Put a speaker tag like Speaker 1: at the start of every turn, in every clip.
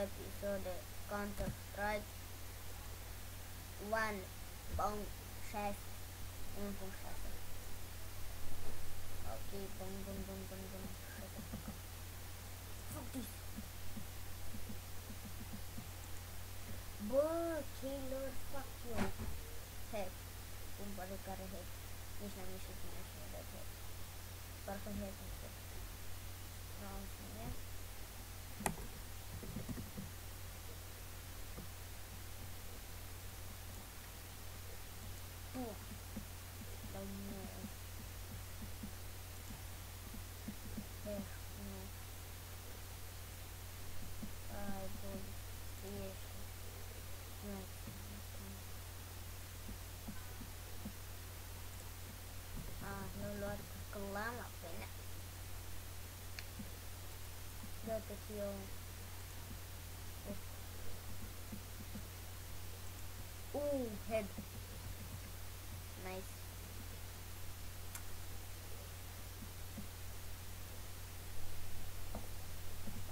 Speaker 1: episod de Counter-Strike 1.6 1.6. Ok, bun. Fuck this. Bă, killer, fuck you. Head. Cum pare care head. Nici n-am ieșit din așa de head. Parcă head nu știu. Nu știu. Dar nu. Nu. Ai, bun. Ești. Nu. L-a luat clama pe mine. Dă-te că eu... head. Nice.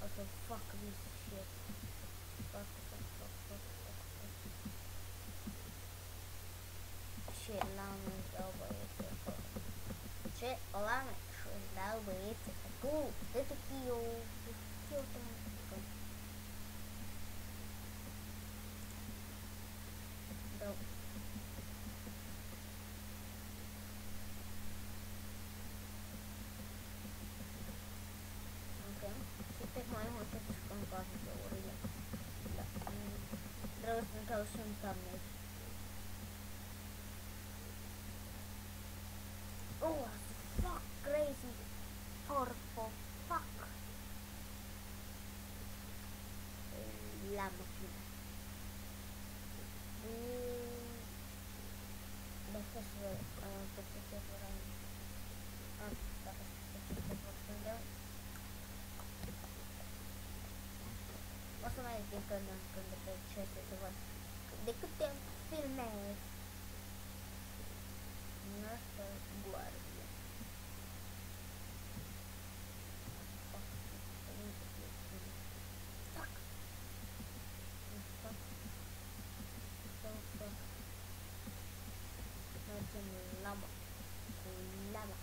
Speaker 1: Also, fuck this shit. Fuck. Shit, lamă, dau băieți. Ce? O lamă? Și-ți dau băieți. Tu, dă-te că eu... Eu te mă duc. Dau. Ok. Și pe mai multe să jucăm cu astea urile. Da. Vreau să-mi dau și un thumbnail. Oh, fuck, crazy. For fuck. La măcină. Da, să vă o să mai zic când de pe ce să văd de câte filme noastră guardia. Fuck. Mergem lama. Cu lama.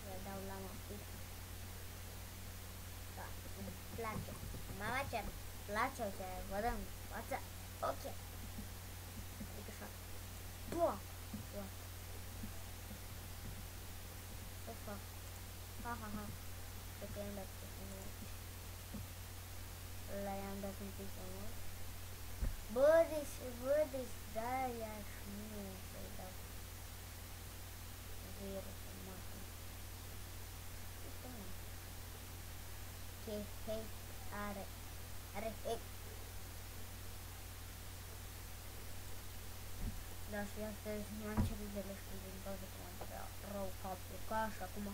Speaker 1: Le dau lama. Da, îmi place. Mama ce place ce vedem. Față. Ok. Adică așa. Bua. Ce fac? Ha. Cred că i-am dat puțin mult. Ăla i-am dat un pic mai mult. Bă, deci, da, i-aș nu să-i dau. Virus, mată. Uite, mă. Ce hate are hate. Da, și astăzi m-am cerut de lești din cauza că m-am prea rău capul, ca așa, acum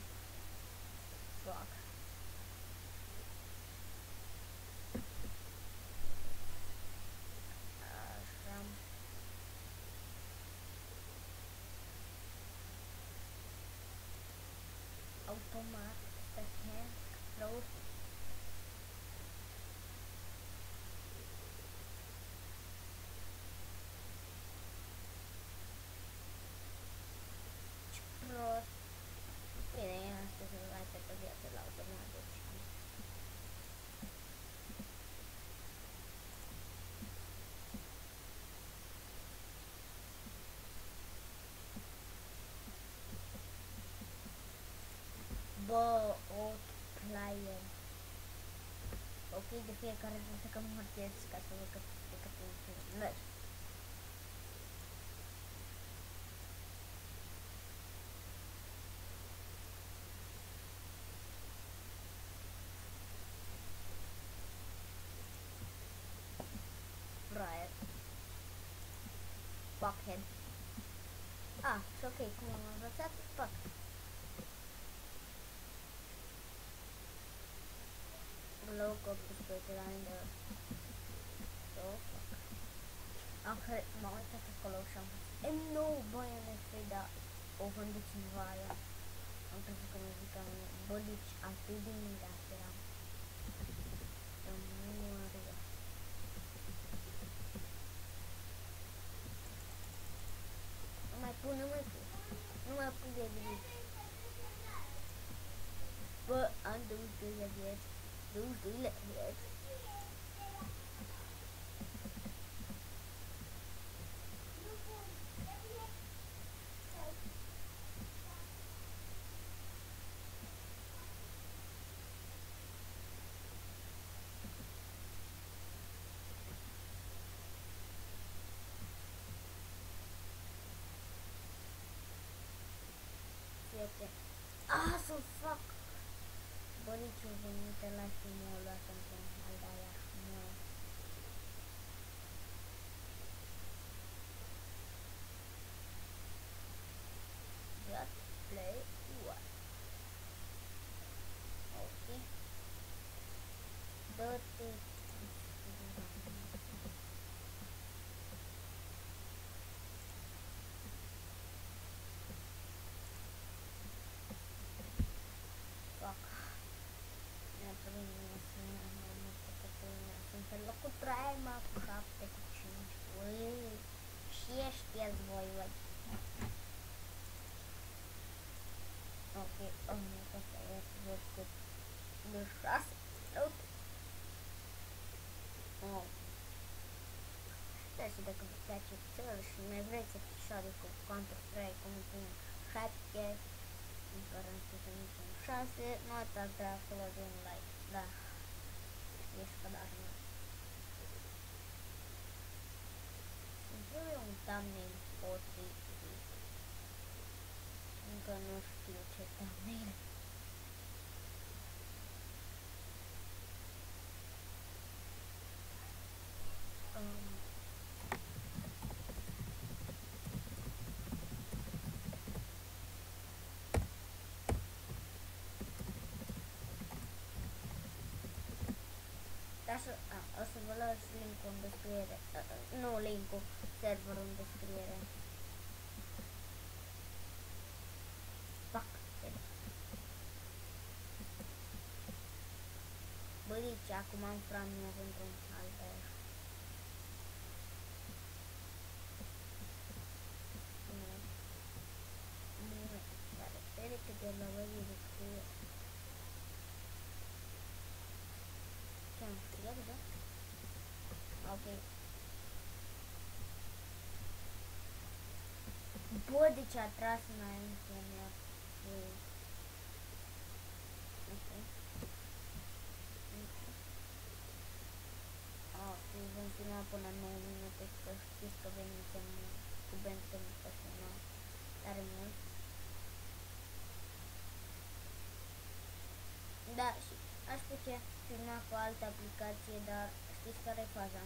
Speaker 1: fac. Așa. Automat, second, close. Prost. Bine, astăzi nu mai pe viață la automat, deci. Bă, outplayer. Ok, de fiecare dată că mă hărtiez ca să văd că te mergi. Riot. Fuckhead. Și ok, cum am învățat? Fuck. Low copy grinder. So fuck. M-am uitat acolo și am văzut. M9 băi, NFT, dar o vândă cineva aia. Am crezut că mă zic că bă, deci atât de mii de eram. venit. Bă, am 22 de vieți. 22 de vieți. Fíjate. Ah, so fuck. Bănicii au venit la și m-au luat într-un al de-aia. Just play what? Ok. Dă-te. Fuck. Ne prinde să ne sunt pe locul 3, mă, cu 7, cu 5. Ui, și știți voi, voi. Ok, am să văd cât de 6. Ok. Oh. Da, și dacă vă place țări și mai vreți episoade cu Counter-Strike, cum pun 7, în care am spus în 6, nu uitați de acolo de un like, da. Știți că dar nu. Îmi trebuie un thumbnail potrivit. Încă nu știu ce thumbnail. O să vă las link-ul în descriere. Nu link-ul, serverul în descriere. Fuck. Băici, acum am frania într-un altă. Nu, dar repede că de la voi de scrie. Ce am scris, da? Ok. Bă, de ce a tras înainte mea? Ok. Vom continua până 9 minute, să știți că veniți cu Benson personal tare mult. Da, și aș putea filma cu altă aplicație, dar știți care e faza?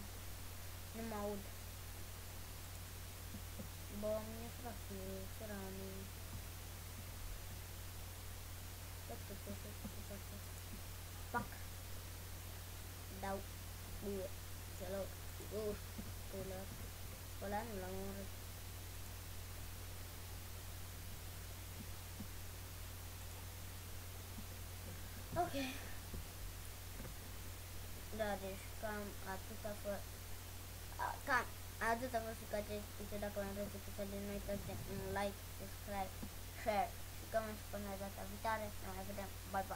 Speaker 1: Nu mă aud. Bă, mi-e frate, săranii. Fuck. Dau. Bă, celoc. Tălăc. Ăla nu l-am omorât. Ok. Da, deci cam atâta a fost cu acest episod. Dacă mai vreți episoade, nu uitați de un like, subscribe, share și coment și până data viitoare. Ne mai vedem. Bye bye.